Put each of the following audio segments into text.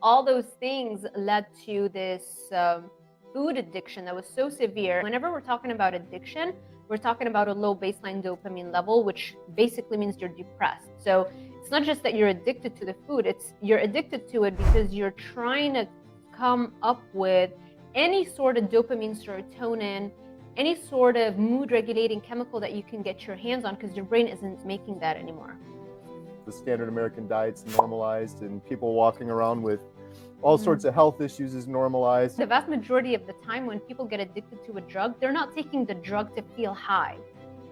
All those things led to this food addiction that was so severe. Whenever we're talking about addiction, we're talking about a low baseline dopamine level, which basically means you're depressed. So it's not just that you're addicted to the food, it's you're addicted to it because you're trying to come up with any sort of dopamine, serotonin, any sort of mood regulating chemical that you can get your hands on, because your brain isn't making that anymore. The standard American diet's normalized, and people walking around with all sorts of health issues is normalized. The vast majority of the time when people get addicted to a drug, they're not taking the drug to feel high.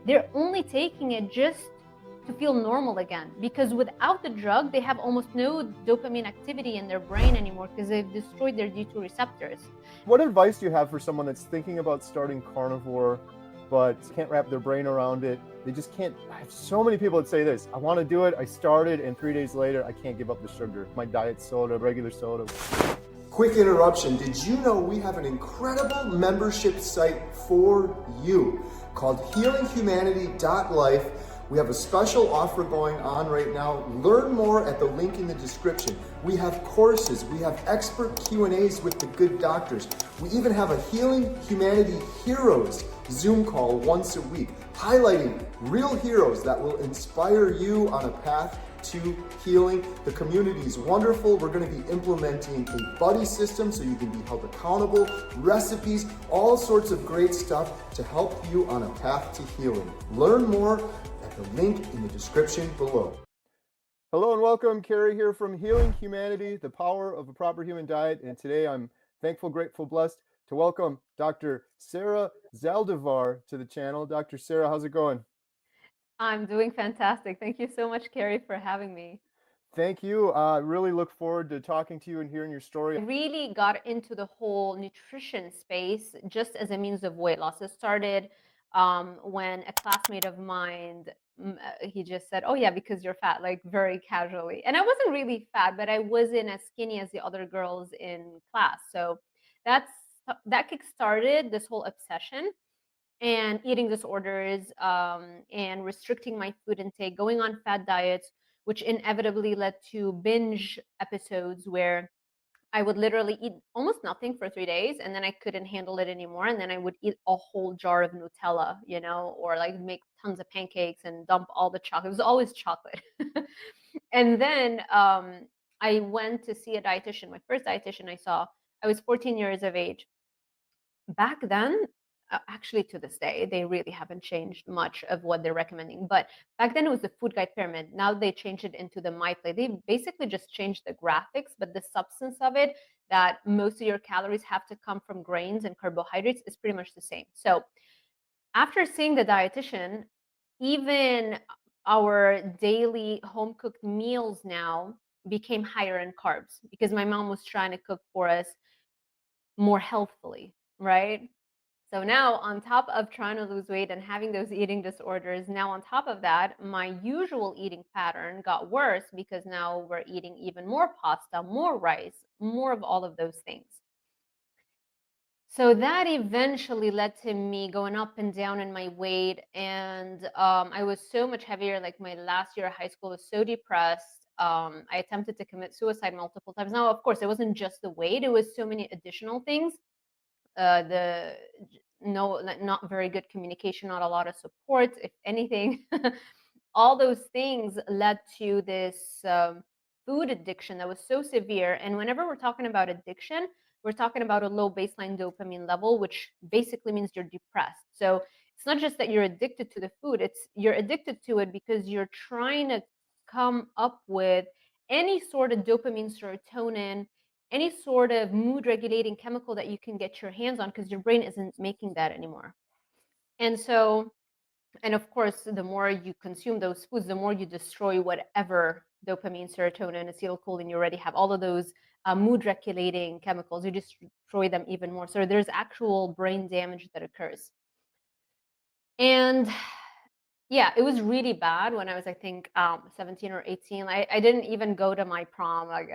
They're only taking it just to feel normal again, because without the drug, they have almost no dopamine activity in their brain anymore because they've destroyed their D2 receptors. What advice do you have for someone that's thinking about starting carnivore but can't wrap their brain around it? They just can't. I have so many people that say this: I want to do it, I started, and 3 days later I can't give up the sugar. My diet soda, regular soda. Quick interruption. Did you know we have an incredible membership site for you called HealingHumanity.life? We have a special offer going on right now. Learn more at the link in the description. We have courses, we have expert Q&As with the good doctors. We even have a Healing Humanity Heroes Zoom call once a week, highlighting real heroes that will inspire you on a path to healing. The community is wonderful. We're going to be implementing a buddy system so you can be held accountable, recipes, all sorts of great stuff to help you on a path to healing. Learn more at the link in the description below. Hello and welcome. Carrie here from Healing Humanity, the power of a proper human diet. And today I'm thankful, grateful, blessed to welcome Dr. Sarah Zaldivar to the channel. Dr. Sarah, how's it going? I'm doing fantastic. Thank you so much, Carrie, for having me. Thank you. I really look forward to talking to you and hearing your story. I really got into the whole nutrition space just as a means of weight loss. It started when a classmate of mine, he just said, "Oh yeah, because you're fat," like very casually. And I wasn't really fat, but I wasn't as skinny as the other girls in class. So that kickstarted this whole obsession and eating disorders, and restricting my food intake, going on fat diets, which inevitably led to binge episodes where I would literally eat almost nothing for 3 days, and then I couldn't handle it anymore, and then I would eat a whole jar of Nutella, or like make tons of pancakes and dump all the chocolate. It was always chocolate. And then I went to see a dietitian. My first dietitian I saw, I was 14 years of age. Back then, actually to this day, they really haven't changed much of what they're recommending. But back then it was the food guide pyramid. Now they changed it into the My Plate. They basically just changed the graphics, but the substance of it, that most of your calories have to come from grains and carbohydrates, is pretty much the same. So after seeing the dietitian, even our daily home cooked meals now became higher in carbs because my mom was trying to cook for us more healthfully, right? So now, on top of trying to lose weight and having those eating disorders, now on top of that, my usual eating pattern got worse because now we're eating even more pasta, more rice, more of all of those things. So that eventually led to me going up and down in my weight, and I was so much heavier. Like my last year of high school, I was so depressed. I attempted to commit suicide multiple times. Now, of course, it wasn't just the weight; it was so many additional things. Not very good communication, not a lot of support, if anything. All those things led to this food addiction that was so severe. And whenever we're talking about addiction, we're talking about a low baseline dopamine level, which basically means you're depressed. So it's not just that you're addicted to the food, it's you're addicted to it because you're trying to come up with any sort of dopamine, serotonin, any sort of mood regulating chemical that you can get your hands on, because your brain isn't making that anymore. And so, and of course, the more you consume those foods, the more you destroy whatever dopamine, serotonin, acetylcholine you already have, all of those mood regulating chemicals, you destroy them even more. So there's actual brain damage that occurs. And yeah, it was really bad when I was, I think, 17 or 18. I didn't even go to my prom. Like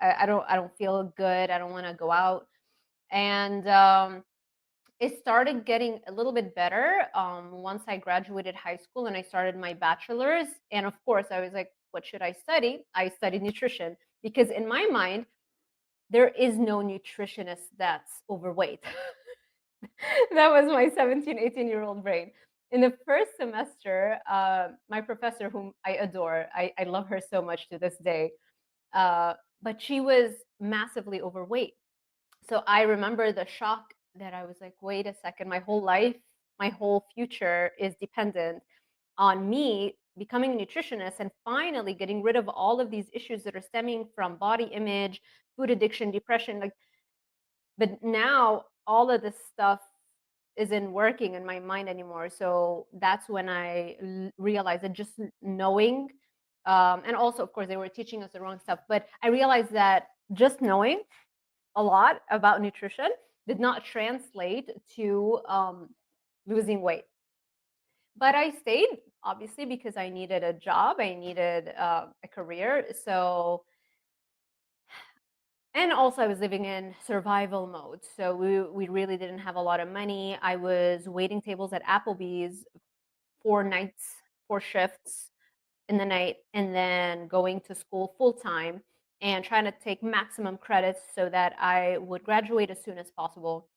I don't feel good. I don't want to go out. And it started getting a little bit better once I graduated high school and I started my bachelor's. And of course, I was like, what should I study? I studied nutrition because in my mind, there is no nutritionist that's overweight. That was my 17, 18-year-old brain. In the first semester, my professor, whom I adore, I love her so much to this day, but she was massively overweight. So I remember the shock that I was like, wait a second, my whole life, my whole future is dependent on me becoming a nutritionist and finally getting rid of all of these issues that are stemming from body image, food addiction, depression. Like, but now all of this stuff isn't working in my mind anymore. So that's when I realized that just knowing, and also, of course, they were teaching us the wrong stuff, but I realized that just knowing a lot about nutrition did not translate to losing weight. But I stayed, obviously, because I needed a job, I needed a career. So, and also I was living in survival mode. So we really didn't have a lot of money. I was waiting tables at Applebee's 4 nights, 4 shifts in the night, and then going to school full time and trying to take maximum credits so that I would graduate as soon as possible.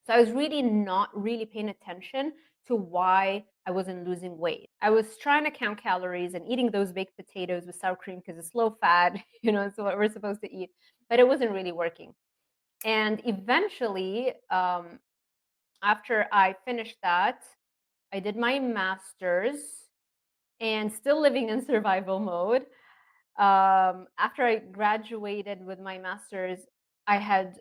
So I was really not really paying attention to why I wasn't losing weight. I was trying to count calories and eating those baked potatoes with sour cream because it's low fat, it's what we're supposed to eat, but it wasn't really working. And eventually, after I finished that, I did my master's and still living in survival mode. After I graduated with my master's, I had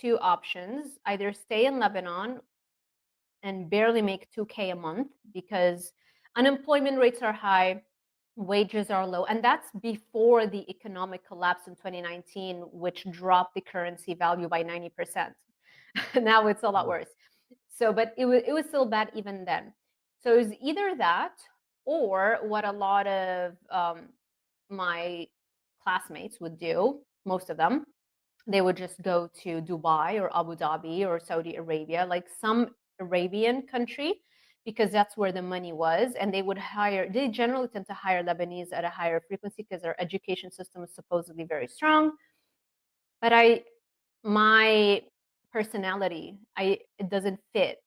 two options: either stay in Lebanon and barely make 2K a month because unemployment rates are high, wages are low. And that's before the economic collapse in 2019, which dropped the currency value by 90%. Now it's a lot worse. So, but it was still bad even then. So it was either that or what a lot of my classmates would do, most of them, they would just go to Dubai or Abu Dhabi or Saudi Arabia, like some Arabian country, because that's where the money was. And they generally tend to hire Lebanese at a higher frequency because their education system is supposedly very strong. But my personality, it doesn't fit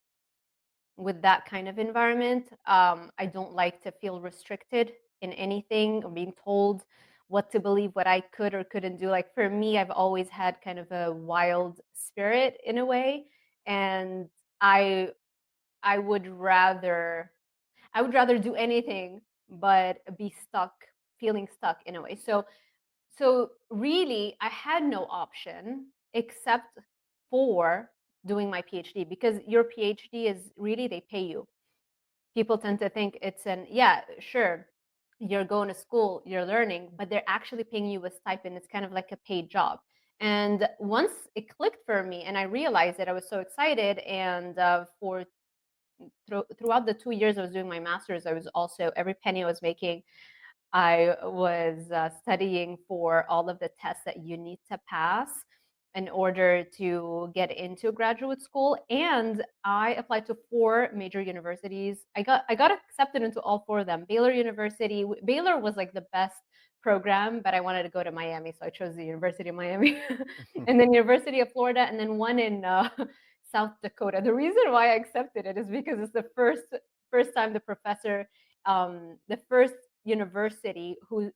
with that kind of environment. I don't like to feel restricted in anything or being told what to believe, what I could or couldn't do. Like for me, I've always had kind of a wild spirit in a way, and I I would rather I would rather do anything but be stuck, feeling stuck in a way. So really, I had no option except for doing my PhD because your PhD is really, they pay you. People tend to think yeah, sure, you're going to school, you're learning, but they're actually paying you a stipend. It's kind of like a paid job. And once it clicked for me and I realized it, I was so excited. And throughout the 2 years I was doing my master's, I was also, every penny I was making, I was studying for all of the tests that you need to pass in order to get into graduate school. And I applied to 4 major universities. I got accepted into all 4 of them. Baylor was like the best program, but I wanted to go to Miami, so I chose the University of Miami, and then University of Florida, and then one in South Dakota. The reason why I accepted it is because it's the first time the first university who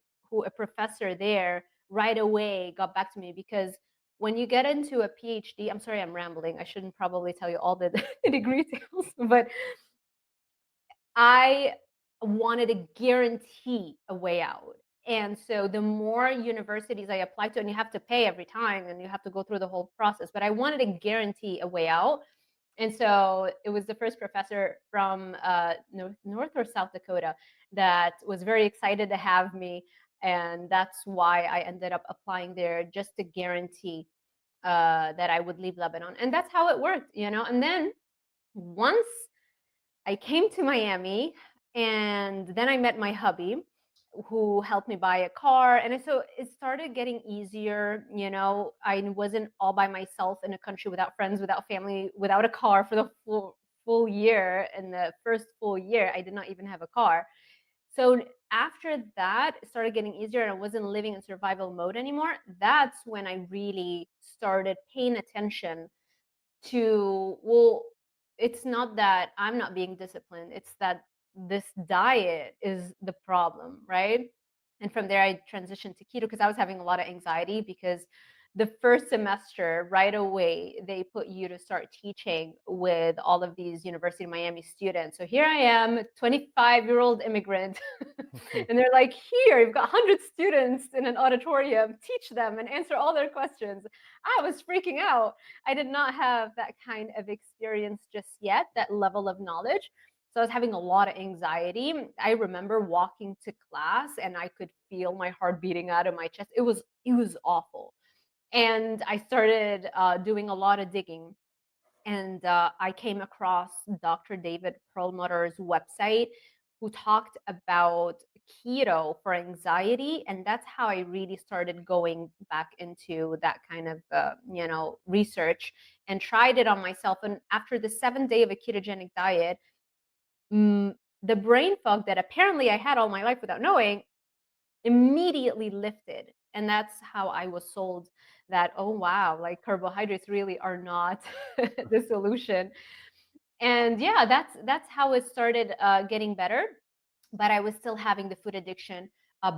a professor there right away got back to me. Because when you get into a PhD, I'm sorry, I'm rambling. I shouldn't probably tell you all the degree details, but I wanted to guarantee a way out. And so the more universities I applied to, and you have to pay every time and you have to go through the whole process, but I wanted to guarantee a way out. And so it was the first professor from North or South Dakota that was very excited to have me. And that's why I ended up applying there, just to guarantee that I would leave Lebanon. And that's how it worked. And then once I came to Miami, and then I met my hubby who helped me buy a car. And so it started getting easier. I wasn't all by myself in a country without friends, without family, without a car for the full year. In the first full year, I did not even have a car. So after that, it started getting easier and I wasn't living in survival mode anymore. That's when I really started paying attention to, well, it's not that I'm not being disciplined, it's that this diet is the problem, right? And from there I transitioned to keto because I was having a lot of anxiety, because the first semester right away they put you to start teaching with all of these University of Miami students. So here I am, 25-year-old immigrant, and they're like, here, you've got 100 students in an auditorium, teach them and answer all their questions. I was freaking out. I did not have that kind of experience just yet, that level of knowledge. So I was having a lot of anxiety. I remember walking to class and I could feel my heart beating out of my chest. It was awful. And I started doing a lot of digging. And I came across Dr. David Perlmutter's website, who talked about keto for anxiety, and that's how I really started going back into that kind of research and tried it on myself. And after the 7th day of a ketogenic diet, the brain fog that apparently I had all my life without knowing immediately lifted. And that's how I was sold that, oh wow, like carbohydrates really are not the solution. And yeah, that's how it started getting better. But I was still having the food addiction,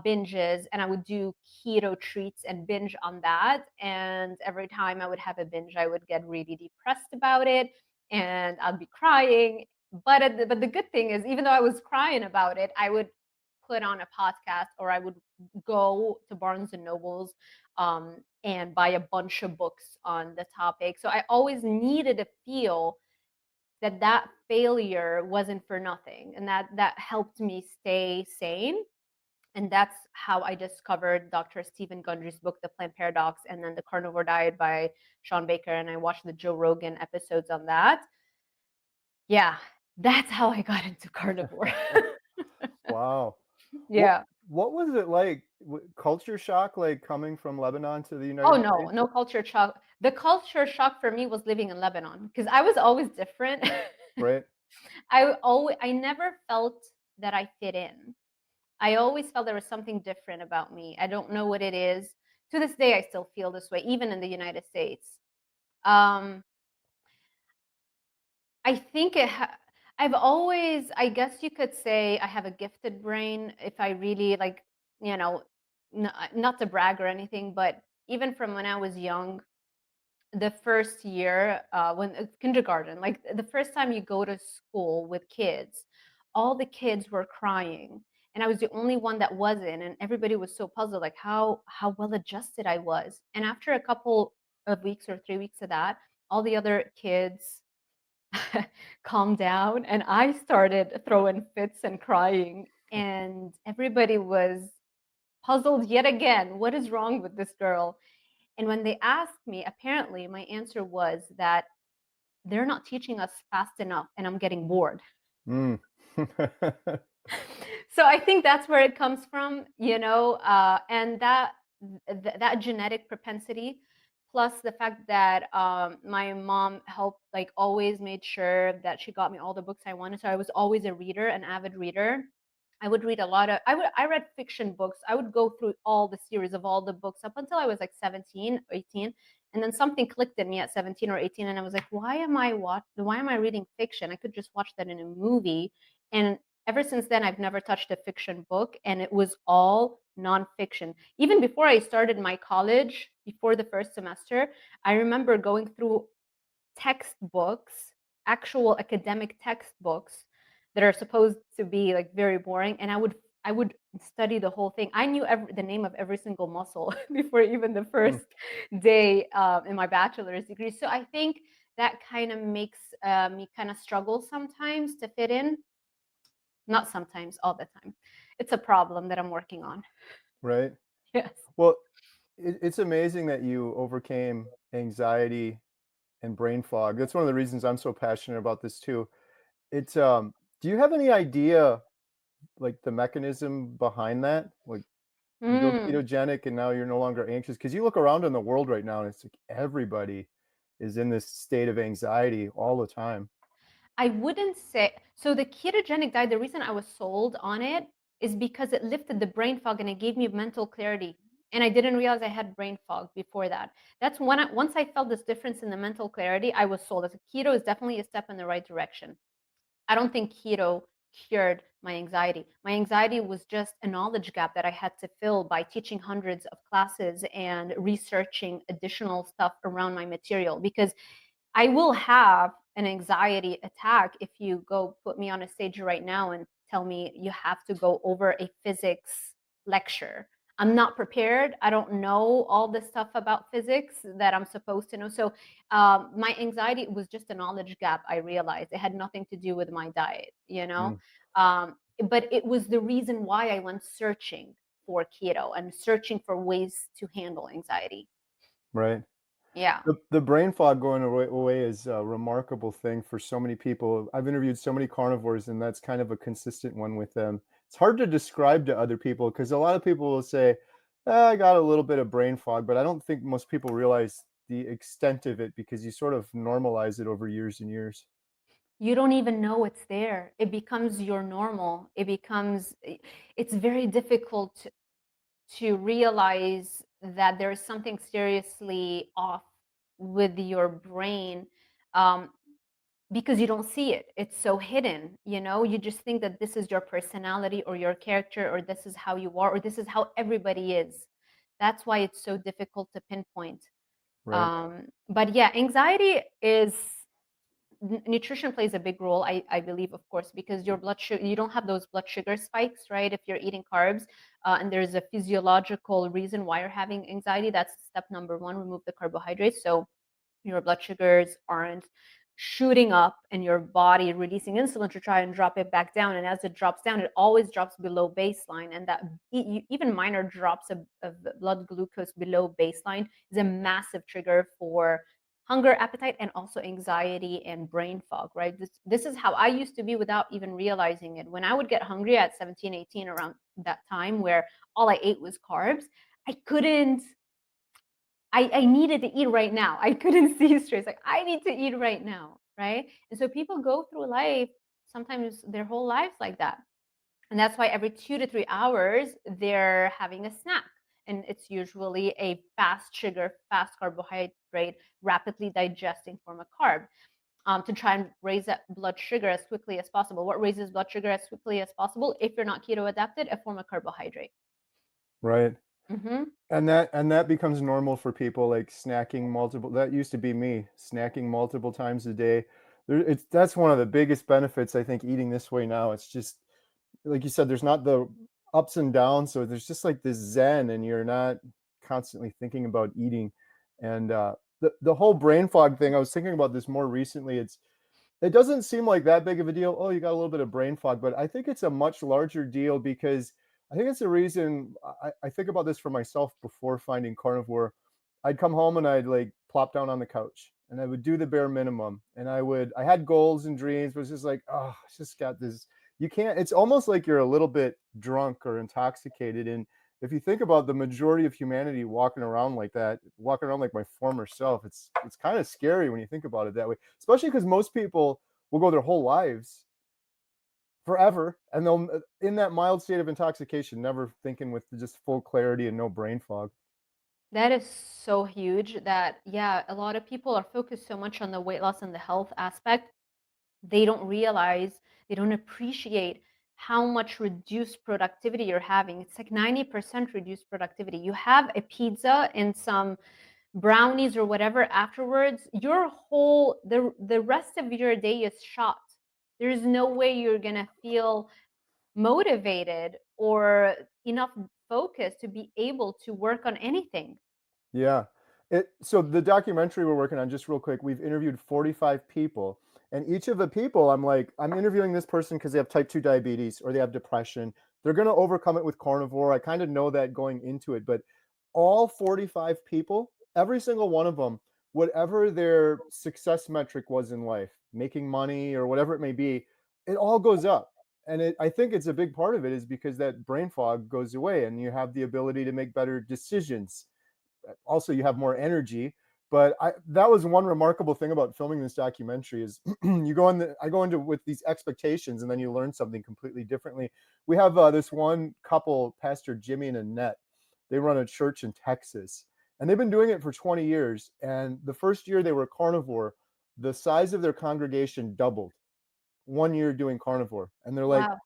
binges, and I would do keto treats and binge on that. And every time I would have a binge, I would get really depressed about it, and I'd be crying. But the good thing is, even though I was crying about it, I would put on a podcast, or I would go to Barnes and Nobles and buy a bunch of books on the topic. So I always needed to feel that failure wasn't for nothing, and that helped me stay sane. And that's how I discovered Dr. Stephen Gundry's book, The Plant Paradox, and then The Carnivore Diet by Sean Baker. And I watched the Joe Rogan episodes on that. Yeah, that's how I got into carnivore. Wow. Yeah. What was it like? Culture shock, like coming from Lebanon to the Oh United no, States? no culture shock. The culture shock for me was living in Lebanon, because I was always different. Right. I never felt that I fit in. I always felt there was something different about me. I don't know what it is. To this day, I still feel this way, even in the United States. Um, I think I've always, I guess you could say, I have a gifted brain. If I really like, you know, not to brag or anything, but even from when I was young, the first year, when kindergarten, like the first time you go to school with kids, all the kids were crying, and I was the only one that wasn't, and everybody was so puzzled, like how well adjusted I was. And after a couple of weeks or 3 weeks of that, all the other kids calmed down, and I started throwing fits and crying, and everybody was puzzled yet again. What is wrong with this girl? And when they asked me, apparently my answer was that they're not teaching us fast enough and I'm getting bored. Mm. So I think that's where it comes from, and that genetic propensity, plus the fact that my mom helped, like always made sure that she got me all the books I wanted. So I was always a reader, an avid reader. I would read a lot of, I read fiction books. I would go through all the series of all the books up until I was like 17, 18. And then something clicked in me at 17 or 18. And I was like, why am I reading fiction? I could just watch that in a movie. And ever since then, I've never touched a fiction book, and it was all nonfiction. Even before I started my college, before the first semester, I remember going through textbooks, actual academic textbooks that are supposed to be like very boring, and I would study the whole thing. I knew the name of every single muscle before even the first day in my bachelor's degree. So I think that kind of makes me kind of struggle sometimes to fit in. Not sometimes, all the time. It's a problem that I'm working on. Right. Yes. Well, it's amazing that you overcame anxiety and brain fog. That's one of the reasons I'm so passionate about this too. It's do you have any idea like the mechanism behind that? Like you go Mm. ketogenic and now you're no longer anxious, because you look around in the world right now and it's like everybody is in this state of anxiety all the time. I wouldn't say so. The ketogenic diet, the reason I was sold on it is because it lifted the brain fog and it gave me mental clarity. And I didn't realize I had brain fog before that. That's when once I felt this difference in the mental clarity, I was sold. As keto is definitely a step in the right direction. I don't think keto cured my anxiety. My anxiety was just a knowledge gap that I had to fill by teaching hundreds of classes and researching additional stuff around my material, because I will have an anxiety attack if you go put me on a stage right now and tell me you have to go over a physics lecture. I'm not prepared. I don't know all the stuff about physics that I'm supposed to know. So my anxiety was just a knowledge gap. I realized it had nothing to do with my diet, Mm, but it was the reason why I went searching for keto and searching for ways to handle anxiety. right. Yeah. The brain fog going away is a remarkable thing for so many people. I've interviewed so many carnivores, and that's kind of a consistent one with them. It's hard to describe to other people because a lot of people will say, I got a little bit of brain fog, but I don't think most people realize the extent of it because you sort of normalize it over years and years. You don't even know it's there. It becomes your normal. It's very difficult to realize that there is something seriously off with your brain, um, because you don't see it. It's so hidden, you just think that this is your personality or your character, or this is how you are, or this is how everybody is. That's why it's so difficult to pinpoint. Right. But yeah, anxiety is nutrition plays a big role, I believe, of course, because your blood sugar, you don't have those blood sugar spikes, right, if you're eating carbs. And there's a physiological reason why you're having anxiety. That's step number one: remove the carbohydrates, so your blood sugars aren't shooting up and your body releasing insulin to try and drop it back down. And as it drops down, it always drops below baseline. And that even minor drops of blood glucose below baseline is a massive trigger for hunger, appetite, and also anxiety and brain fog, right? This is how I used to be without even realizing it. When I would get hungry at 17, 18, around that time, where all I ate was carbs, I couldn't I needed to eat right now. I couldn't see straight. Like, I need to eat right now, right? And so people go through life, sometimes their whole lives like that. And that's why every 2 to 3 hours, they're having a snack. And it's usually a fast sugar, fast carbohydrate, rapidly digesting form of carb, to try and raise that blood sugar as quickly as possible. What raises blood sugar as quickly as possible, if you're not keto adapted? A form of carbohydrate. Right. Mm-hmm. And that becomes normal for people, like snacking multiple, that used to be me, snacking multiple times a day. That's one of the biggest benefits, I think, eating this way now. It's just like you said, there's not the ups and downs, so there's just like this zen, and you're not constantly thinking about eating. And the whole brain fog thing, I was thinking about this more recently. It doesn't seem like that big of a deal. Oh, you got a little bit of brain fog, but I think it's a much larger deal because I think it's the reason I think about this for myself before finding carnivore. I'd come home and I'd like plop down on the couch and I would do the bare minimum. And I had goals and dreams, but it's just like, oh, it's just got this. You can't, it's almost like you're a little bit drunk or intoxicated. And if you think about the majority of humanity walking around like that, walking around like my former self, it's kind of scary when you think about it that way. Especially because most people will go their whole lives forever, and they'll in that mild state of intoxication, never thinking with just full clarity and no brain fog. That is so huge that, yeah, a lot of people are focused so much on the weight loss and the health aspect. They don't realize, they don't appreciate how much reduced productivity you're having. It's like 90% reduced productivity. You have a pizza and some brownies or whatever afterwards, the rest of your day is shot. There's no way you're gonna feel motivated or enough focus to be able to work on anything. Yeah. So the documentary we're working on, just real quick, we've interviewed 45 people, and each of the people, I'm interviewing this person because they have type 2 diabetes or they have depression. They're going to overcome it with carnivore. I kind of know that going into it, but all 45 people, every single one of them, whatever their success metric was in life, making money or whatever it may be, it all goes up. And I think it's a big part of it is because that brain fog goes away and you have the ability to make better decisions. Also, you have more energy, But that was one remarkable thing about filming this documentary is I go into with these expectations, and then you learn something completely differently. We have this one couple, Pastor Jimmy and Annette. They run a church in Texas, and they've been doing it for 20 years. And the first year they were carnivore, the size of their congregation doubled 1 year doing carnivore. And they're like, Wow.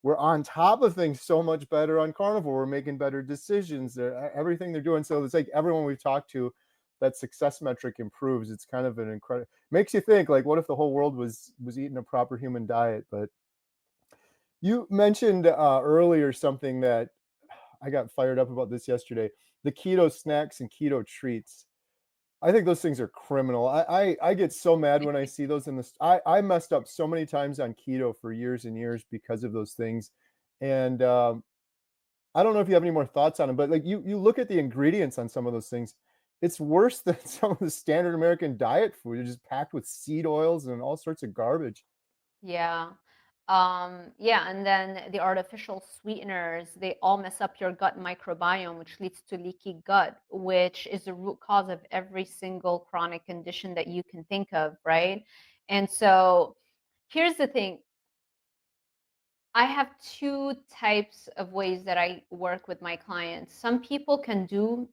we're on top of things so much better on carnivore. We're making better decisions. Everything they're doing. So it's like everyone we've talked to, that success metric improves. It's kind of an incredible, makes you think like, what if the whole world was eating a proper human diet? But you mentioned earlier something that I got fired up about this yesterday, the keto snacks and keto treats. I think those things are criminal. I get so mad when I see those in the. I messed up so many times on keto for years and years because of those things, and I don't know if you have any more thoughts on them, but like you look at the ingredients on some of those things, it's worse than some of the standard American diet food. It's just packed with seed oils and all sorts of garbage. Yeah. Yeah, and then the artificial sweeteners, they all mess up your gut microbiome, which leads to leaky gut, which is the root cause of every single chronic condition that you can think of, right? And so here's the thing. I have two types of ways that I work with my clients. Some people can do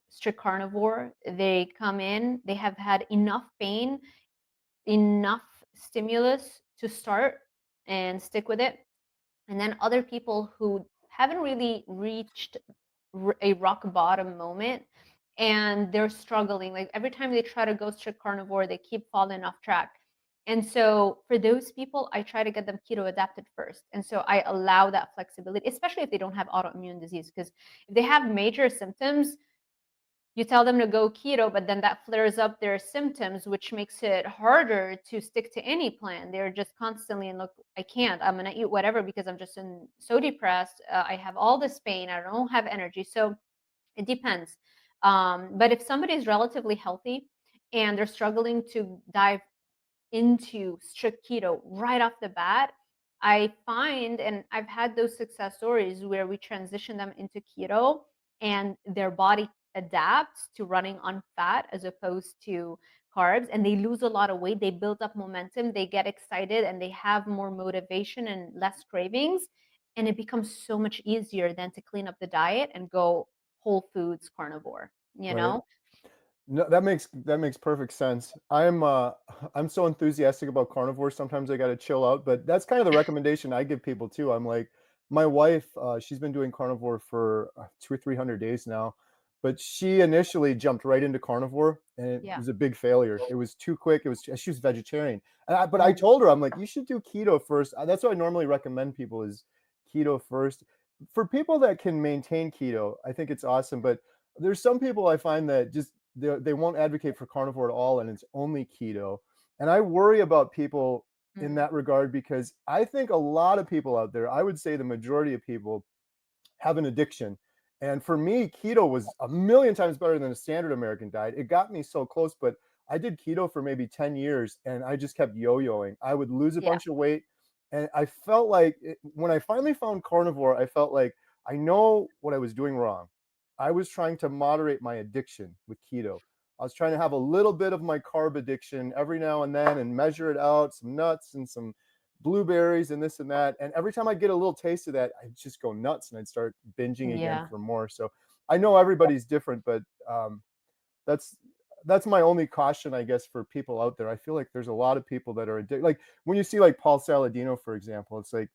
strict carnivore. They come in, they have had enough pain, enough stimulus to start and stick with it. And then other people who haven't really reached a rock bottom moment and they're struggling. Like every time they try to go strict carnivore, they keep falling off track. And so for those people, I try to get them keto adapted first. And so I allow that flexibility, especially if they don't have autoimmune disease. Because if they have major symptoms, you tell them to go keto, but then that flares up their symptoms, which makes it harder to stick to any plan. They're just constantly, and look, I can't, I'm going to eat whatever because I'm just so depressed. I have all this pain. I don't have energy. So it depends. But if somebody is relatively healthy and they're struggling to dive into strict keto right off the bat, I find, and I've had those success stories where we transition them into keto and their body adapts to running on fat as opposed to carbs, and they lose a lot of weight. They build up momentum, they get excited, and they have more motivation and less cravings. And it becomes so much easier than to clean up the diet and go whole foods carnivore, you Right. know? No, that makes perfect sense. I'm so enthusiastic about carnivore. Sometimes I got to chill out, but that's kind of the recommendation I give people too. I'm like, my wife, she's been doing carnivore for 200 or 300 days now, but she initially jumped right into carnivore, and it Yeah. was a big failure. It was too quick. She was vegetarian, but I Mm. told her, I'm like, you should do keto first. That's what I normally recommend people is keto first. For people that can maintain keto, I think it's awesome, but there's some people I find that just they won't advocate for carnivore at all, and it's only keto. And I worry about people in Mm. that regard because I think a lot of people out there, I would say the majority of people, have an addiction. And for me, keto was a million times better than a standard American diet. It got me so close, but I did keto for maybe 10 years and I just kept yo-yoing. I would lose a Yeah. bunch of weight. And I felt like when I finally found carnivore, I felt like I know what I was doing wrong. I was trying to moderate my addiction with keto. I was trying to have a little bit of my carb addiction every now and then and measure it out, some nuts and some blueberries and this and that. And every time I get a little taste of that, I'd just go nuts and I'd start binging again Yeah. for more. So I know everybody's different, but that's that's my only caution, I guess, for people out there. I feel like there's a lot of people that are addicted. Like when you see like Paul Saladino, for example, it's like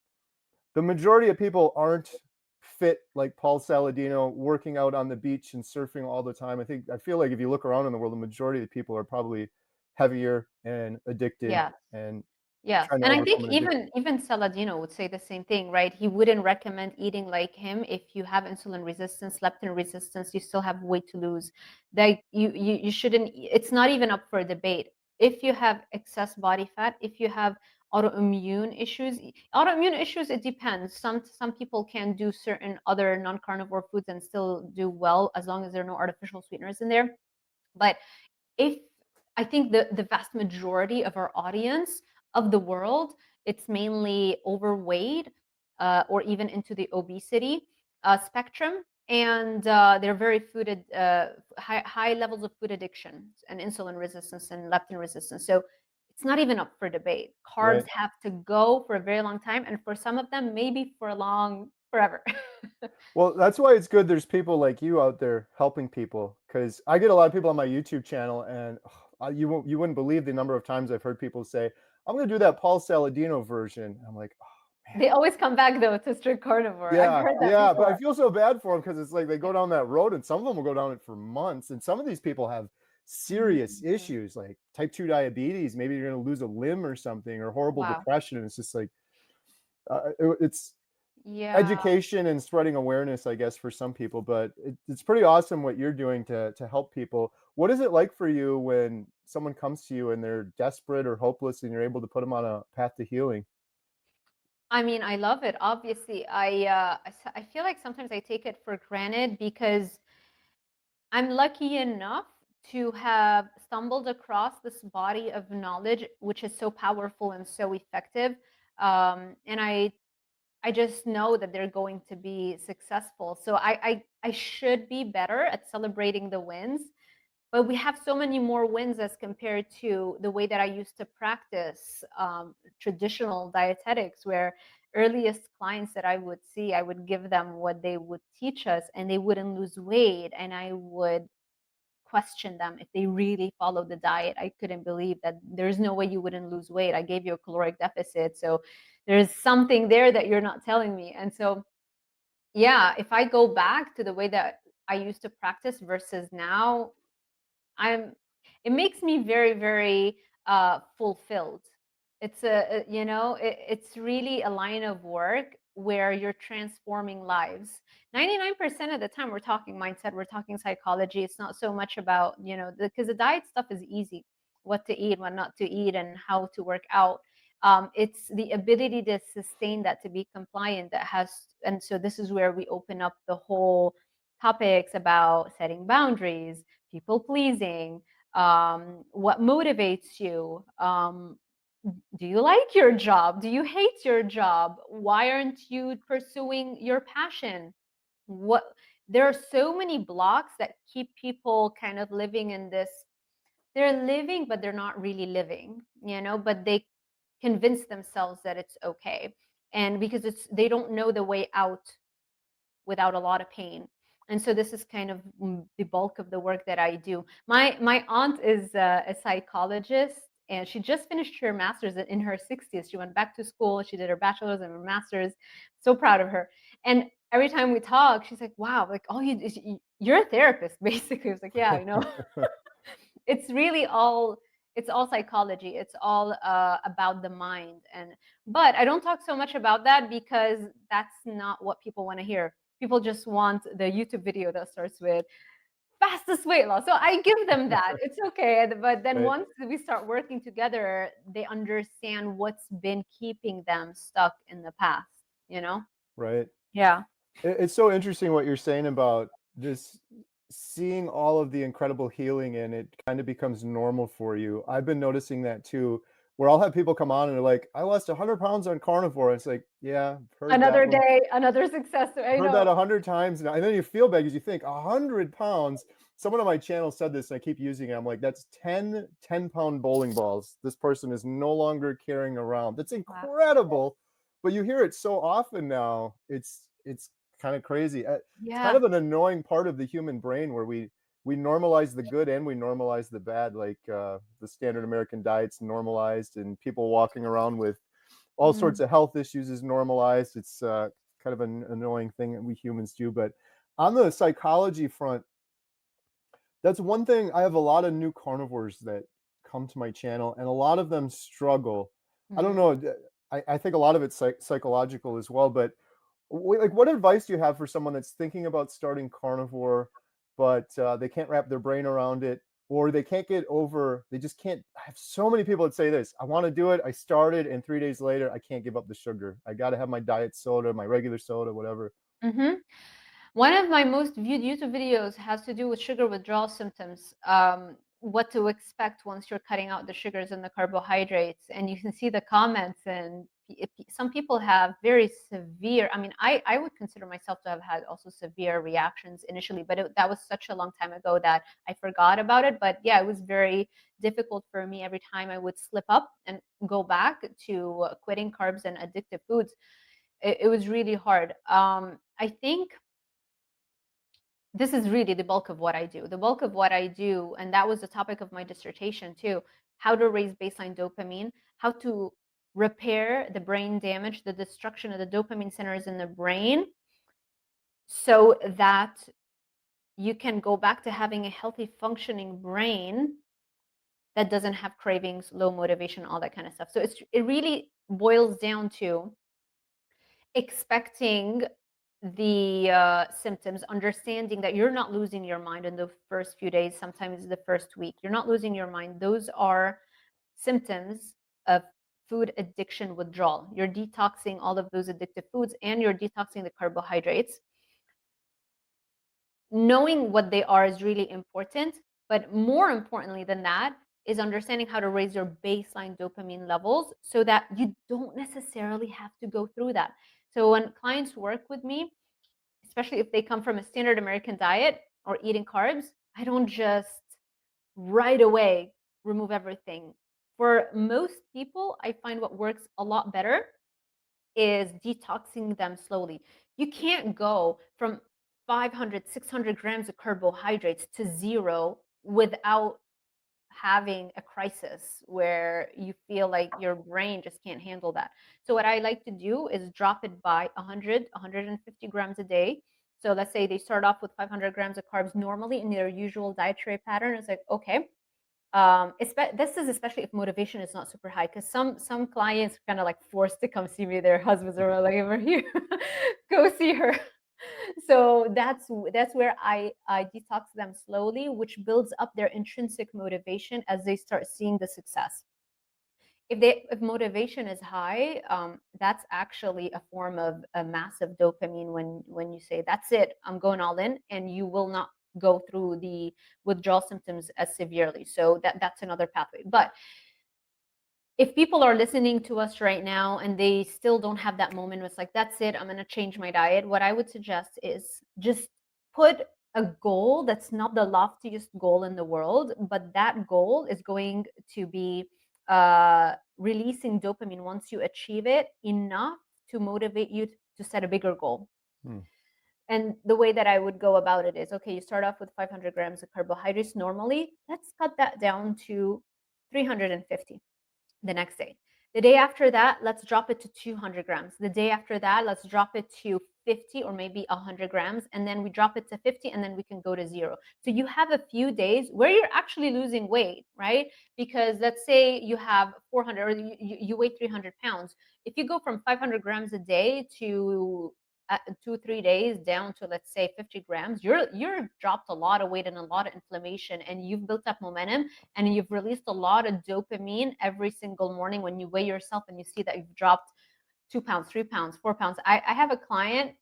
the majority of people aren't fit like Paul Saladino, working out on the beach and surfing all the time. I feel like if you look around in the world, the majority of the people are probably heavier and addicted Yeah. and Yes, trying to and I think overcome an addiction. even Saladino would say the same thing, right? He wouldn't recommend eating like him if you have insulin resistance, leptin resistance, you still have weight to lose. That you shouldn't. It's not even up for debate. If you have excess body fat, if you have autoimmune issues, it depends. Some people can do certain other non-carnivore foods and still do well as long as there are no artificial sweeteners in there. But if I think the vast majority of our audience of the world, it's mainly overweight or even into the obesity spectrum. and they're very high levels of food addiction and insulin resistance and leptin resistance. So it's not even up for debate. Carbs Right. have to go for a very long time, and for some of them, maybe forever. Well, that's why it's good there's people like you out there helping people, because I get a lot of people on my YouTube channel, and you wouldn't believe the number of times I've heard people say, "I'm gonna do that Paul Saladino version." I'm like, "Oh, man." They always come back though to strict carnivore. I've Yeah, heard that yeah, but I before. feel so bad for them because it's like they go down that road, and some of them will go down it for months, and some of these people have serious Mhm. issues like type 2 diabetes. Maybe you're gonna lose a limb or something, or horrible Wow. depression, and it's just like, it's Yeah. education and spreading awareness, I guess, for some people, but it's pretty awesome what you're doing to help people. What is it like for you when someone comes to you and they're desperate or hopeless and you're able to put them on a path to healing? I mean, I love it. Obviously, I feel like sometimes I take it for granted because I'm lucky enough to have stumbled across this body of knowledge, which is so powerful and so effective. And I just know that they're going to be successful. So I should be better at celebrating the wins, but we have so many more wins as compared to the way that I used to practice traditional dietetics, where earliest clients that I would see, I would give them what they would teach us and they wouldn't lose weight. And I would question them if they really followed the diet. I couldn't believe that there's no way you wouldn't lose weight. I gave you a caloric deficit. So there's something there that you're not telling me. And so, yeah, if I go back to the way that I used to practice versus now, I'm it makes me very, very fulfilled. It's really a line of work where you're transforming lives. 99% of the time we're talking mindset, we're talking psychology. It's not so much about, because the diet stuff is easy, what to eat, what not to eat, and how to work out. It's the ability to sustain that, to be compliant, and so this is where we open up the whole topics about setting boundaries, people pleasing, what motivates you, do you like your job, do you hate your job, why aren't you pursuing your passion, what there are so many blocks that keep people kind of living in this, they're living but they're not really living, but they convince themselves that it's okay, and because they don't know the way out without a lot of pain. And so this is kind of the bulk of the work that I do. My aunt is a psychologist, and she just finished her master's in her 60s. She went back to school. She did her bachelor's and her master's. So proud of her. And every time we talk, she's like, "Wow, like you're a therapist, basically." I was like, "Yeah, I know." It's really all psychology. It's all about the mind, but I don't talk so much about that because that's not what people want to hear. People just want the YouTube video that starts with fastest weight loss, so I give them that. It's okay, but then Right, once we start working together, they understand what's been keeping them stuck in the past, you know right. yeah. It's so interesting what you're saying about this, seeing all of the incredible healing, and it kind of becomes normal for you. I've been noticing that too, where I'll have people come on and they're like, "I lost 100 pounds on carnivore." It's like, yeah, I've heard that Another one. day, another success, I Heard that know. 100 times now, and then you feel bad because you think 100 pounds. Someone on my channel said this, and I keep using it. I'm like, that's 10-pound bowling balls this person is no longer carrying around. That's Wow. incredible, but you hear it so often now. It's kind of crazy. It's kind Yeah. of an annoying part of the human brain where we normalize the good and we normalize the bad. Like the standard American diet's normalized, and people walking around with all sorts Mm. of health issues is normalized. It's kind of an annoying thing that we humans do. But on the psychology front, that's one thing. I have a lot of new carnivores that come to my channel, and a lot of them struggle. I don't Mm. know. I think a lot of it's psychological as well. But like, what advice do you have for someone that's thinking about starting carnivore, but they can't wrap their brain around it, or they can't get over? They just can't. I have so many people that say this. I want to do it. I started, and 3 days later, I can't give up the sugar. I got to have my diet soda, my regular soda, whatever. Mhm. One of my most viewed YouTube videos has to do with sugar withdrawal symptoms, what to expect once you're cutting out the sugars and the carbohydrates. And you can see the comments, and some people have very severe, I mean, I would consider myself to have had also severe reactions initially, but that was such a long time ago that I forgot about it. But yeah, it was very difficult for me every time I would slip up and go back to quitting carbs and addictive foods. It was really hard. I think this is really the bulk of what I do. The bulk of what I do, and that was the topic of my dissertation too, how to raise baseline dopamine, how to repair the brain damage, the destruction of the dopamine centers in the brain, so that you can go back to having a healthy functioning brain that doesn't have cravings, low motivation, all that kind of stuff. So it really boils down to expecting the symptoms, understanding that you're not losing your mind in the first few days, sometimes the first week. You're not losing your mind. Those are symptoms of food addiction withdrawal. You're detoxing all of those addictive foods and you're detoxing the carbohydrates. Knowing what they are is really important, but more importantly than that is understanding how to raise your baseline dopamine levels so that you don't necessarily have to go through that. So when clients work with me, especially if they come from a standard American diet or eating carbs, I don't just right away remove everything. For most people, I find what works a lot better is detoxing them slowly. You can't go from 500, 600 grams of carbohydrates to zero without having a crisis where you feel like your brain just can't handle that. So what I like to do is drop it by 100, 150 grams a day. So let's say they start off with 500 grams of carbs normally in their usual dietary pattern. It's like, okay, this is especially if motivation is not super high, because some clients are kind of like forced to come see me. Their husbands are like, over here, go see her. So that's where I detox them slowly, which builds up their intrinsic motivation as they start seeing the success. If motivation is high, that's actually a form of a massive dopamine when you say, that's it, I'm going all in, and you will not go through the withdrawal symptoms as severely. So that's another pathway. But if people are listening to us right now and they still don't have that moment, it's like, that's it, I'm going to change my diet. What I would suggest is just put a goal that's not the loftiest goal in the world, but that goal is going to be releasing dopamine once you achieve it enough to motivate you to set a bigger goal. And the way that I would go about it is, okay, you start off with 500 grams of carbohydrates normally. Let's cut that down to 350 the next day. The day after that, let's drop it to 200 grams. The day after that, let's drop it to 50 or maybe 100 grams. And then we drop it to 50 and then we can go to zero. So you have a few days where you're actually losing weight, right? Because let's say you have 400 or you weigh 300 pounds. If you go from 500 grams a day to 2-3 days down to, let's say, 50 grams, you've dropped a lot of weight and a lot of inflammation, and you've built up momentum, and you've released a lot of dopamine every single morning when you weigh yourself and you see that you've dropped 2 pounds, 3 pounds, 4 pounds. I have a client,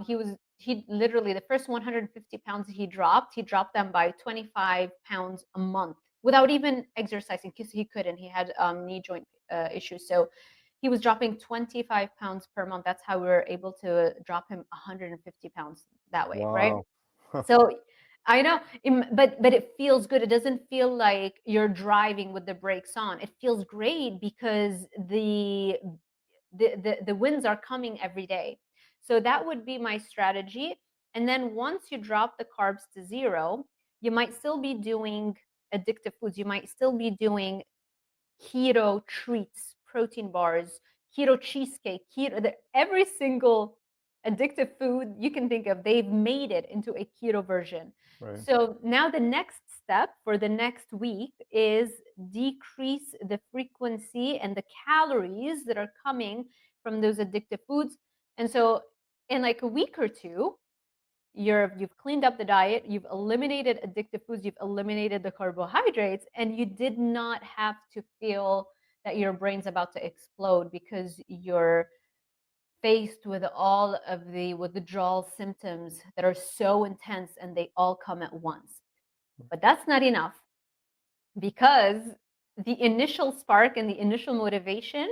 he literally, the first 150 pounds he dropped them by 25 pounds a month without even exercising, because he couldn't. He had knee joint issues. So he was dropping 25 pounds per month. That's how we were able to drop him 150 pounds that way, right? So I know, but it feels good. It doesn't feel like you're driving with the brakes on. It feels great because the wins are coming every day. So that would be my strategy. And then once you drop the carbs to zero, you might still be doing addictive foods. You might still be doing keto treats, protein bars, keto cheesecake, every single addictive food you can think of, they've made it into a keto version. Right. So now the next step for the next week is decrease the frequency and the calories that are coming from those addictive foods. And so in like a week or two, you've cleaned up the diet, you've eliminated addictive foods, you've eliminated the carbohydrates, and you did not have to feel that your brain's about to explode because you're faced with all of the withdrawal symptoms that are so intense and they all come at once. But that's not enough, because the initial spark and the initial motivation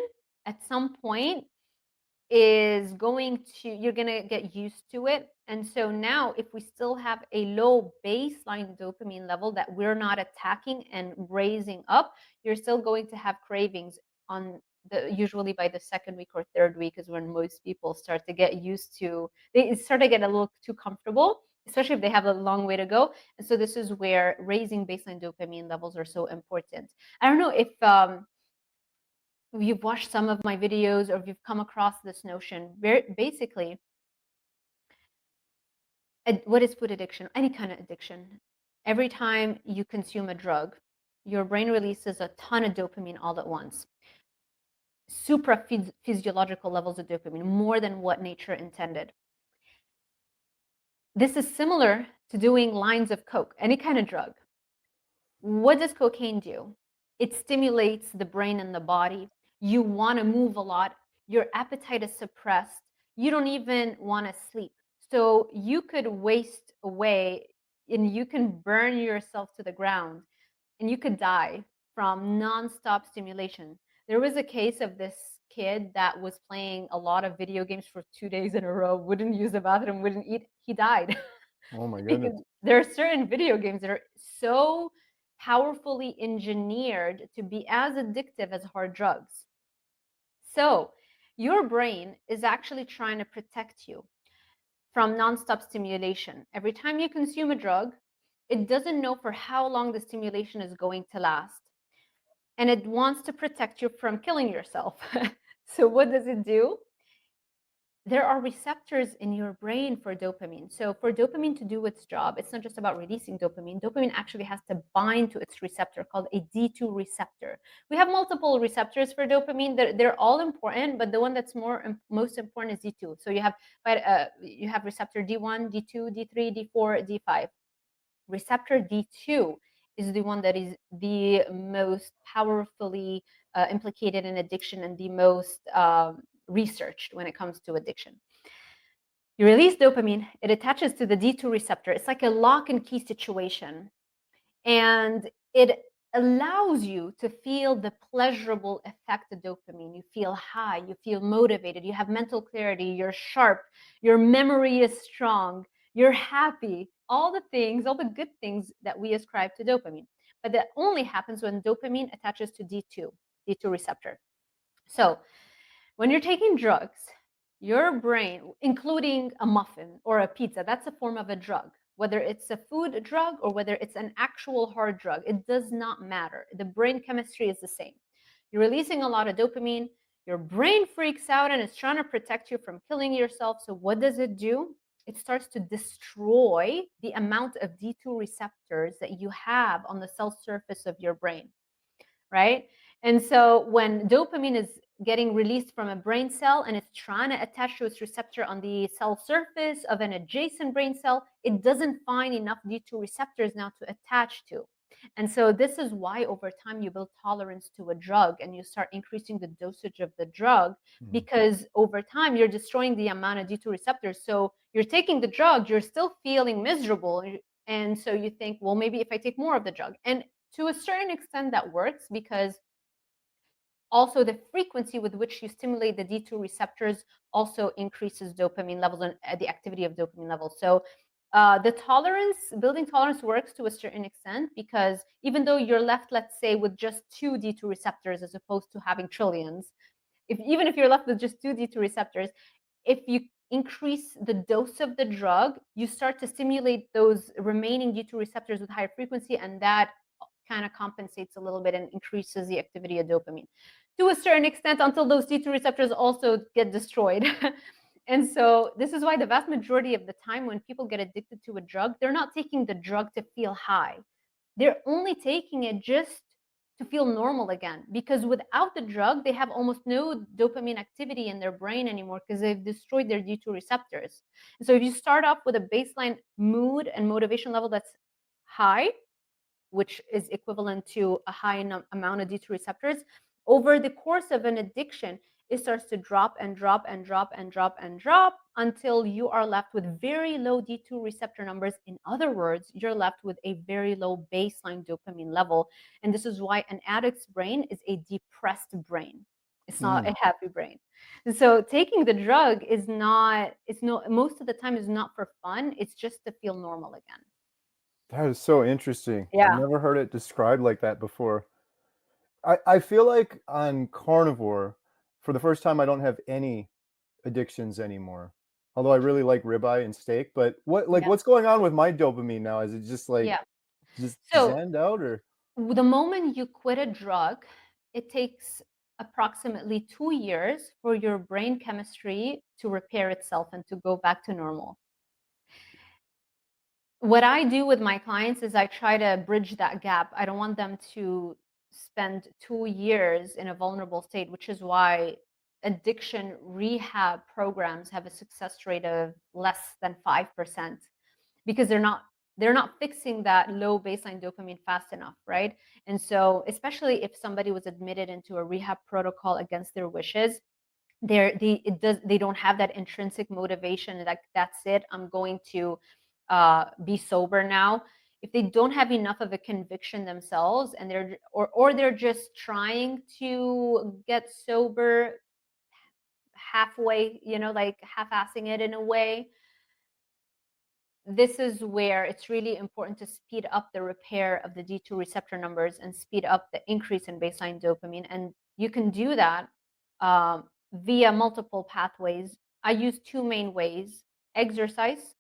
at some point is going to, you're going to get used to it. And so now if we still have a low baseline dopamine level that we're not attacking and raising up, you're still going to have cravings on the, usually by the second week or third week is when most people start to get used to, they start to get a little too comfortable, especially if they have a long way to go. And so this is where raising baseline dopamine levels are so important. I don't know if you've watched some of my videos or if you've come across this notion. Basically, what is food addiction? Any kind of addiction. Every time you consume a drug, your brain releases a ton of dopamine all at once. Physiological levels of dopamine, more than what nature intended. This is similar to doing lines of coke, any kind of drug. What does cocaine do? It stimulates the brain and the body. You want to move a lot. Your appetite is suppressed. You don't even want to sleep. So you could waste away and you can burn yourself to the ground and you could die from nonstop stimulation. There was a case of this kid that was playing a lot of video games for 2 days in a row, wouldn't use the bathroom, wouldn't eat. He died. Oh my goodness. Because there are certain video games that are so powerfully engineered to be as addictive as hard drugs. So your brain is actually trying to protect you from nonstop stimulation. Every time you consume a drug, it doesn't know for how long the stimulation is going to last. And it wants to protect you from killing yourself. So what does it do? There are receptors in your brain for dopamine. So for dopamine to do its job, it's not just about releasing dopamine. Dopamine actually has to bind to its receptor called a D2 receptor. We have multiple receptors for dopamine. They're all important, but the one that's most important is D2. So you have receptor D1, D2, D3, D4, D5. Receptor D2 is the one that is the most powerfully implicated in addiction and the most researched when it comes to addiction. You release dopamine, it attaches to the D2 receptor. It's like a lock and key situation. And it allows you to feel the pleasurable effect of dopamine. You feel high, you feel motivated, you have mental clarity, you're sharp, your memory is strong, you're happy, all the things, all the good things that we ascribe to dopamine. But that only happens when dopamine attaches to D2 receptor. So when you're taking drugs, your brain, including a muffin or a pizza, that's a form of a drug. Whether it's a food drug or whether it's an actual hard drug, it does not matter. The brain chemistry is the same. You're releasing a lot of dopamine, your brain freaks out and it's trying to protect you from killing yourself. So what does it do? It starts to destroy the amount of D2 receptors that you have on the cell surface of your brain, right? And so when dopamine is getting released from a brain cell and it's trying to attach to its receptor on the cell surface of an adjacent brain cell, it doesn't find enough D2 receptors now to attach to. And so this is why over time you build tolerance to a drug and you start increasing the dosage of the drug, because over time you're destroying the amount of D2 receptors. So you're taking the drug, you're still feeling miserable. And so you think, well, maybe if I take more of the drug. And to a certain extent that works, because also the frequency with which you stimulate the D2 receptors also increases dopamine levels and the activity of dopamine levels. So building tolerance works to a certain extent, because even though you're left, let's say, with just 2 D2 receptors as opposed to having trillions, even if you're left with just 2 D2 receptors, if you increase the dose of the drug, you start to stimulate those remaining D2 receptors with higher frequency, and that kind of compensates a little bit and increases the activity of dopamine to a certain extent until those D2 receptors also get destroyed. And so this is why the vast majority of the time when people get addicted to a drug, they're not taking the drug to feel high. They're only taking it just to feel normal again, because without the drug, they have almost no dopamine activity in their brain anymore because they've destroyed their D2 receptors. And so if you start off with a baseline mood and motivation level that's high, which is equivalent to a high amount of D2 receptors, over the course of an addiction, it starts to drop and drop and drop and drop and drop until you are left with very low D2 receptor numbers. In other words, you're left with a very low baseline dopamine level. And this is why an addict's brain is a depressed brain. It's not a happy brain. And so taking the drug is not, it's no, most of the time is not for fun. It's just to feel normal again. That is so interesting. I've Yeah. never heard it described like that before. I feel like on Carnivore, for the first time, I don't have any addictions anymore. Although I really like ribeye and steak, but Yeah. what's going on with my dopamine now? Is it just like Yeah. just So zenned out, or? the moment you quit a drug, it takes approximately 2 years for your brain chemistry to repair itself and to go back to normal. What I do with my clients is I try to bridge that gap. I don't want them to spend 2 years in a vulnerable state, which is why addiction rehab programs have a success rate of less than 5%, because they're not fixing that low baseline dopamine fast enough, right? And so, especially if somebody was admitted into a rehab protocol against their wishes, they don't have that intrinsic motivation, like that's it, I'm going to be sober now. If they don't have enough of a conviction themselves, and they're just trying to get sober halfway, like half-assing it in a way, this is where it's really important to speed up the repair of the D2 receptor numbers and speed up the increase in baseline dopamine. And you can do that via multiple pathways. I use two main ways: exercise.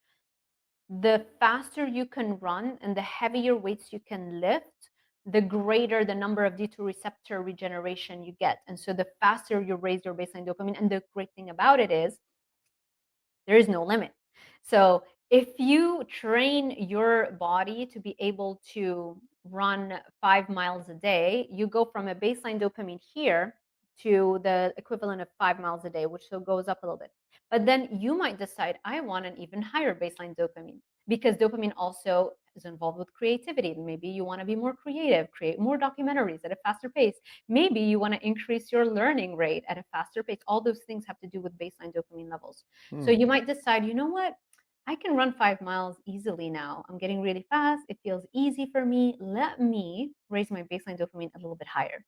The faster you can run and the heavier weights you can lift, the greater the number of D2 receptor regeneration you get. And so the faster you raise your baseline dopamine. And the great thing about it is there is no limit. So if you train your body to be able to run 5 miles a day, you go from a baseline dopamine here to the equivalent of 5 miles a day, which so goes up a little bit. But then you might decide, I want an even higher baseline dopamine, because dopamine also is involved with creativity. Maybe you want to be more creative, create more documentaries at a faster pace. Maybe you want to increase your learning rate at a faster pace. All those things have to do with baseline dopamine levels. So you might decide, you know what? I can run 5 miles easily now. I'm getting really fast. It feels easy for me. Let me raise my baseline dopamine a little bit higher.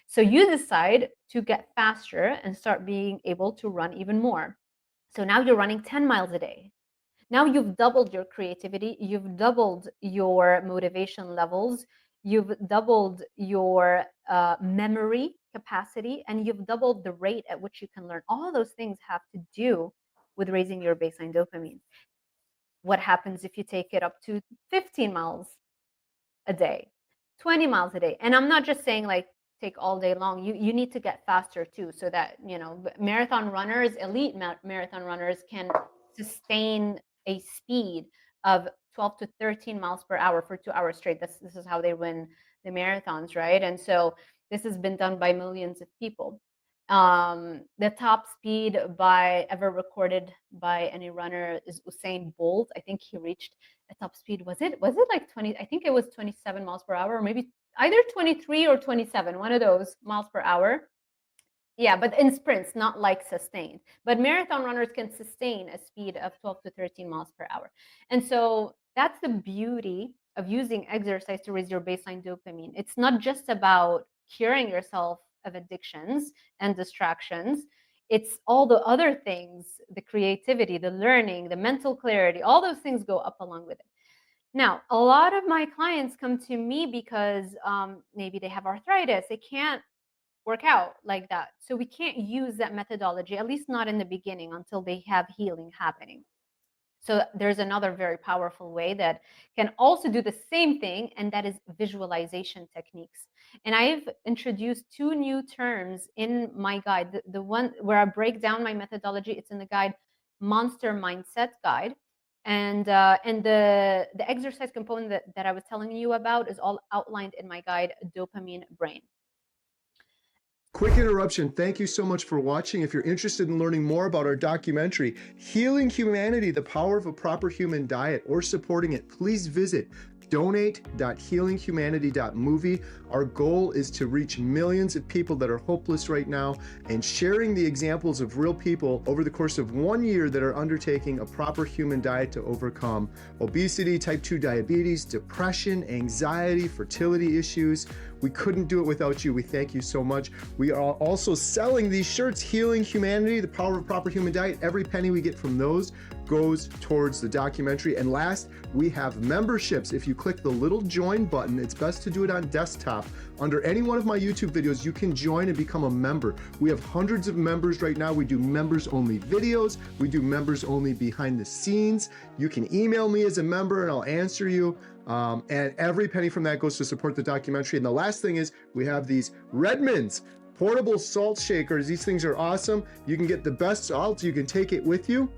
So you decide to get faster and start being able to run even more. So now you're running 10 miles a day. Now you've doubled your creativity, you've doubled your motivation levels, you've doubled your memory capacity, and you've doubled the rate at which you can learn. All those things have to do with raising your baseline dopamine. What happens if you take it up to 15 miles a day, 20 miles a day? And I'm not just saying like take all day long. You need to get faster too, so that marathon runners, elite marathon runners, can sustain a speed of 12 to 13 miles per hour for 2 hours straight. This is how they win the marathons, right? And so this has been done by millions of people. The top speed ever recorded by any runner is Usain Bolt. I think he reached a top speed. Was it like 20? I think it was 27 miles per hour, or maybe either 23 or 27, one of those miles per hour. Yeah, but in sprints, not like sustained. But marathon runners can sustain a speed of 12 to 13 miles per hour. And so that's the beauty of using exercise to raise your baseline dopamine. It's not just about curing yourself of addictions and distractions. It's all the other things, the creativity, the learning, the mental clarity, all those things go up along with it. Now, a lot of my clients come to me because maybe they have arthritis. They can't work out like that. So we can't use that methodology, at least not in the beginning, until they have healing happening. So there's another very powerful way that can also do the same thing, and that is visualization techniques. And I've introduced 2 new terms in my guide. The one where I break down my methodology, it's in the guide, Monster Mindset Guide. And the exercise component that I was telling you about is all outlined in my guide, Dopamine Brain. Quick interruption. Thank you so much for watching. If you're interested in learning more about our documentary, Healing Humanity, The Power of a Proper Human Diet, or supporting it, please visit donate.healinghumanity.movie. Our goal is to reach millions of people that are hopeless right now, and sharing the examples of real people over the course of 1 year that are undertaking a proper human diet to overcome obesity, type 2 diabetes, depression, anxiety, fertility issues. We couldn't do it without you. We thank you so much. We are also selling these shirts, Healing Humanity, the Power of a Proper Human Diet. Every penny we get from those goes towards the documentary. And last, we have memberships. If you click the little join button, it's best to do it on desktop. Under any one of my YouTube videos, you can join and become a member. We have hundreds of members right now. We do members only videos. We do members only behind the scenes. You can email me as a member and I'll answer you. And every penny from that goes to support the documentary. And the last thing is we have these Redmonds portable salt shakers. These things are awesome. You can get the best salt. You can take it with you.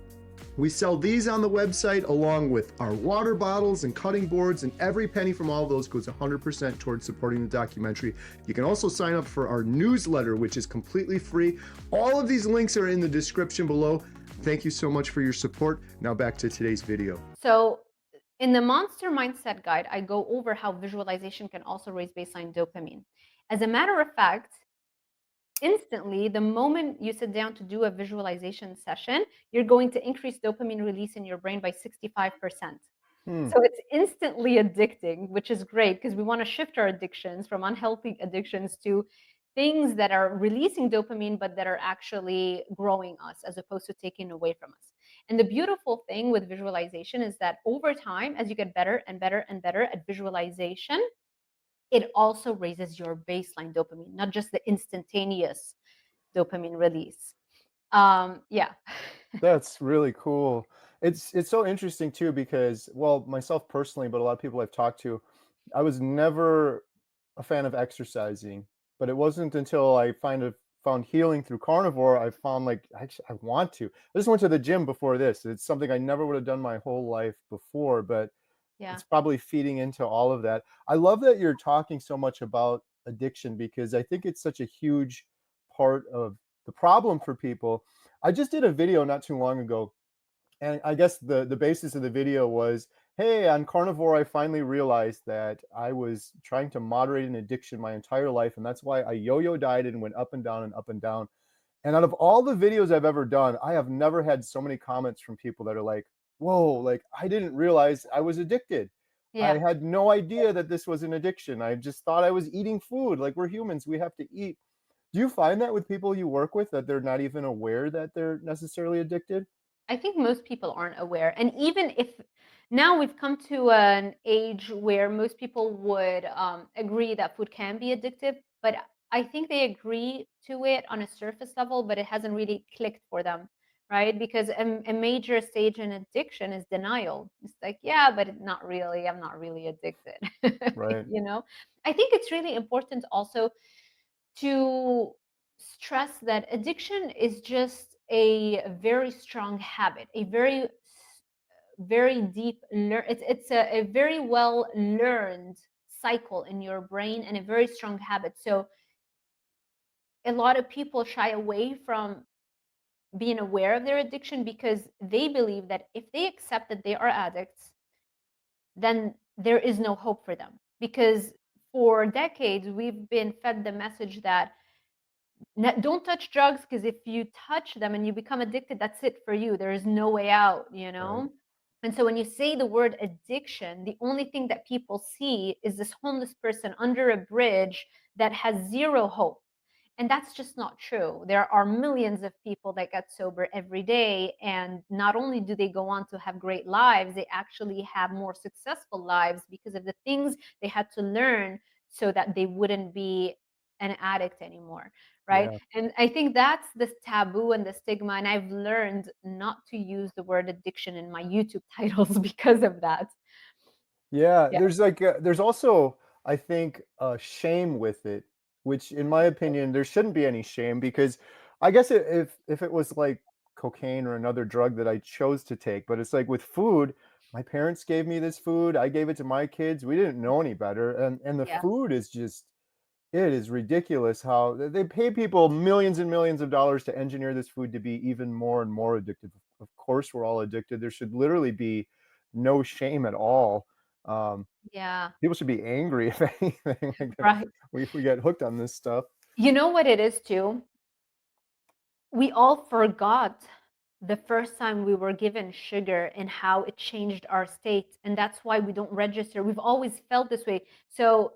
We sell these on the website along with our water bottles and cutting boards, and every penny from all of those goes 100% towards supporting the documentary. You can also sign up for our newsletter, which is completely free. All of these links are in the description below. Thank you so much for your support. Now back to today's video. So in the Monster Mindset Guide, I go over how visualization can also raise baseline dopamine. As a matter of fact, instantly, the moment you sit down to do a visualization session, you're going to increase dopamine release in your brain by 65%. So it's instantly addicting, which is great because we want to shift our addictions from unhealthy addictions to things that are releasing dopamine, but that are actually growing us as opposed to taking away from us. And the beautiful thing with visualization is that over time, as you get better and better and better at visualization, it also raises your baseline dopamine, not just the instantaneous dopamine release. Yeah. That's really cool. It's so interesting too because, well, myself personally, but a lot of people I've talked to, I was never a fan of exercising, but it wasn't until I found healing through carnivore, I found like actually I want to. I just went to the gym before this. It's something I never would have done my whole life before, but Yeah. it's probably feeding into all of that. I love that you're talking so much about addiction because I think it's such a huge part of the problem for people. I just did a video not too long ago, and I guess the basis of the video was, hey, on carnivore, I finally realized that I was trying to moderate an addiction my entire life, and that's why I yo-yo dieted and went up and down and up and down. And out of all the videos I've ever done, I have never had so many comments from people that are like, whoa, like I didn't realize I was addicted. I Yeah. had no idea that this was an addiction. I just thought I was eating food. Like we're humans, we have to eat. Do you find that with people you work with that they're not even aware that they're necessarily addicted? I think most people aren't aware. And even if now we've come to an age where most people would agree that food can be addictive, but I think they agree to it on a surface level, but it hasn't really clicked for them, right? Because a major stage in addiction is denial. It's like, yeah, but not really. I'm not really addicted. Right. You know, I think it's really important also to stress that addiction is just a very strong habit, a very deep it's a very well learned cycle in your brain and a very strong habit. So a lot of people shy away from being aware of their addiction because they believe that if they accept that they are addicts, then there is no hope for them, because for decades we've been fed the message that don't touch drugs, because if you touch them and you become addicted, that's it for you. There is no way out, you Right. know? And so when you say the word addiction, the only thing that people see is this homeless person under a bridge that has zero hope. And that's just not true. There are millions of people that get sober every day. And not only do they go on to have great lives, they actually have more successful lives because of the things they had to learn so that they wouldn't be an addict anymore. Right. Yeah. And I think that's the taboo and the stigma. And I've learned not to use the word addiction in my YouTube titles because of that. Yeah, Yeah. there's also, I think, shame with it, which in my opinion, there shouldn't be any shame because I guess if it was like cocaine or another drug that I chose to take, but it's like with food, my parents gave me this food, I gave it to my kids, we didn't know any better, and the Yeah. food is just it is ridiculous how they pay people millions and millions of dollars to engineer this food to be even more and more addictive. Of course, we're all addicted. There should literally be no shame at all. Um, Yeah. People should be angry if anything like that. Right. We get hooked on this stuff. You know what it is too? We all forgot the first time we were given sugar and how it changed our state. And that's why we don't register. We've always felt this way. So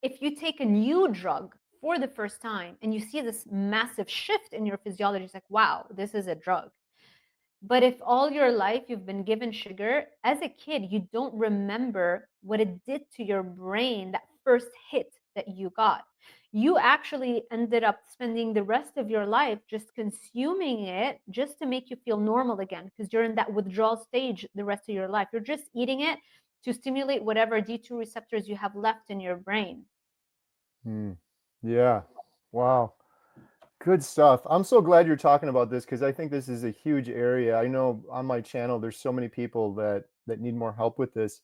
if you take a new drug for the first time and you see this massive shift in your physiology, it's like, wow, this is a drug. But if all your life you've been given sugar, as a kid, you don't remember what it did to your brain, that first hit that you got. You actually ended up spending the rest of your life just consuming it just to make you feel normal again, because you're in that withdrawal stage the rest of your life. You're just eating it to stimulate whatever D2 receptors you have left in your brain. Yeah. Wow. Good stuff. I'm so glad you're talking about this because I think this is a huge area. I know on my channel there's so many people that need more help with this.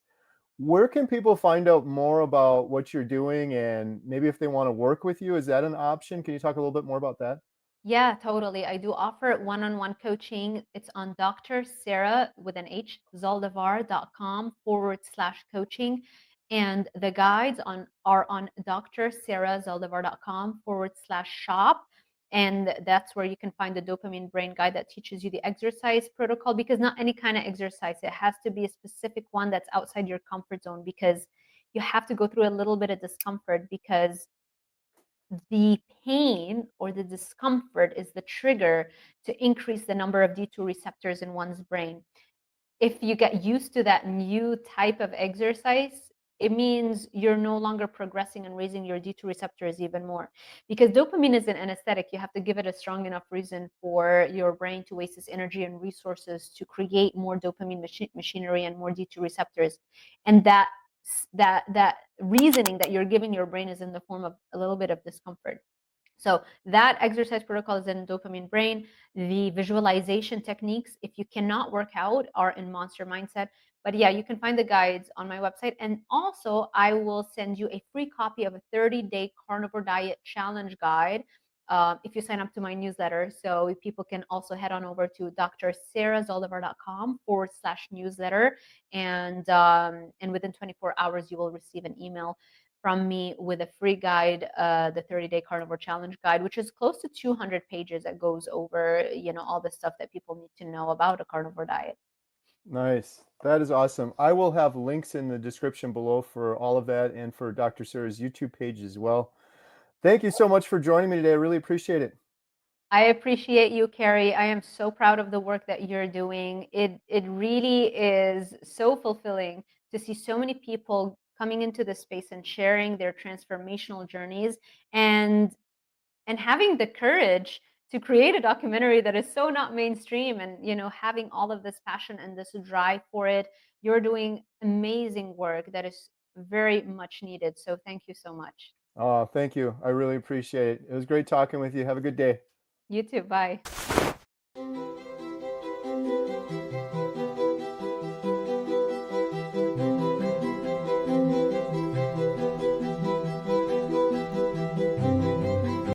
Where can people find out more about what you're doing and maybe if they want to work with you, is that an option? Can you talk a little bit more about that? Yeah, totally. I do offer one-on-one coaching. It's on Dr. Sarah with an H, Zaldivar.com/coaching. And the guides are on drsarahzaldivar.com/shop. And that's where you can find the dopamine brain guide that teaches you the exercise protocol, because not any kind of exercise, it has to be a specific one that's outside your comfort zone, because you have to go through a little bit of discomfort, because the pain or the discomfort is the trigger to increase the number of D2 receptors in one's brain. If you get used to that new type of exercise, it means you're no longer progressing and raising your D2 receptors even more. Because dopamine is an anesthetic, you have to give it a strong enough reason for your brain to waste its energy and resources to create more dopamine machinery and more D2 receptors. And that reasoning that you're giving your brain is in the form of a little bit of discomfort. So that exercise protocol is in dopamine brain. The visualization techniques, if you cannot work out, are in monster mindset. But yeah, you can find the guides on my website. And also, I will send you a free copy of a 30-day carnivore diet challenge guide if you sign up to my newsletter. So people can also head on over to drsarahzaldivar.com/newsletter. And within 24 hours, you will receive an email from me with a free guide, the 30-day carnivore challenge guide, which is close to 200 pages that goes over, all the stuff that people need to know about a carnivore diet. Nice. That is awesome. I will have links in the description below for all of that and for Dr. Sarah's YouTube page as well. Thank you so much for joining me today. I really appreciate it. I appreciate you, Carrie. I am so proud of the work that you're doing. It really is so fulfilling to see so many people coming into the space and sharing their transformational journeys, and having the courage to create a documentary that is so not mainstream, and having all of this passion and this drive for it. You're doing amazing work that is very much needed, so thank you so much. Oh, thank you. I really appreciate it. It was great talking with you. Have a good day. You too. Bye.